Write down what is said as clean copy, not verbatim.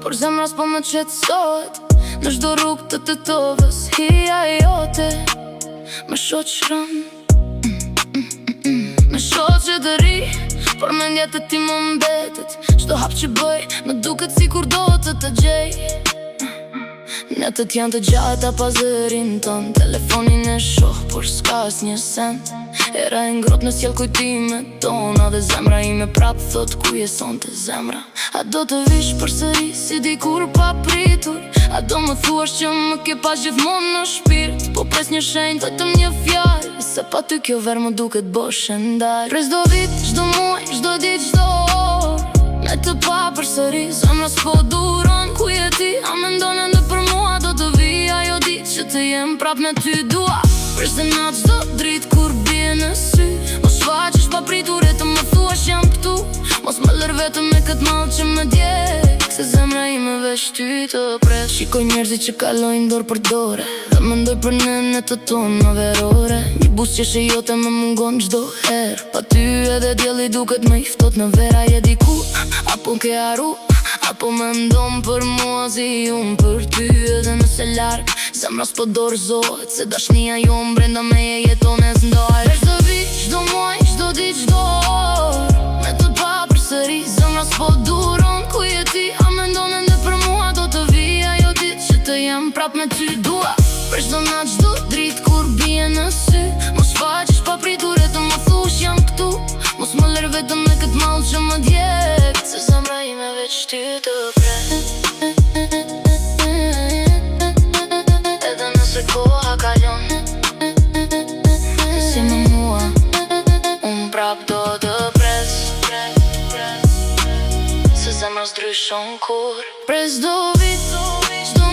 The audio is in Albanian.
por zemra s'po më qetësot. Në çdo rrugë të tovës hija jote më shoqëron. Më shoqë të ri, por mendja të ti më mbetet. Çdo hap që bëj, më duket sikur do të gjej. Netët janë të gjata pa zërin ton. Telefonin e shoh, por s'ka asnjë send. Era e ngrohtë në sjell kujtime tona, dhe zemra ime prap thot ku je sonte zemra. A do të vish përsëri si dikur pa pritur? A do më thuash që më ke pas gjithmonë në shpirt? Po pres një shenjë, vetëm një fjalë, se pa ty kjo ver më duket boshe ndar. Pres çdo vit, çdo muaj, çdo ditë, çdo orë, me të pa përsëri zemra s'po duron. Ku je ti? A mendon ende për mua? Do të vi ajo ditë që të jem prap me ty dua. Pres dhe natë çdo dritë kur bie në sy, mos faqesh pa pritur e të më thuash jam këtu. Mos më lër vetëm me këtë mall që më djeg, se zemra ime veç ty të pres. Shikoj njerëzit që kalojnë dorë për dore, dhe mendoj për nenet të tonë më verore. Një buzë që jote më mungon çdo herë, pa ty edhe dielli duket më i ftohtë në vera. Je diku, apo ke haru, apo mendon për mua si unë për ty. Edhe nëse larg, zemra s'po dorëzohet, se dashnia jonë brenda meje jeton e s'ndohet. Çdo vit, çdo muaj, çdo ditë, çdo orë, me të pa përsëri zemra s'po duron. Ku je ti? A mendon ende për mua? Do të vi ajo ditë që të jem prap me ty dua. Për çdo natë, çdo dritë kur bie në sy, mos faqesh pa pritur e të më thuash jam këtu. Mos më lër vetëm me këtë mall që më djeg, se zemra ime veç ty të pres. Edhe nëse koha kalon, si me mua, unë prap do të pres. Se zemra s'ndryshon kur. Pres çdo vit, çdo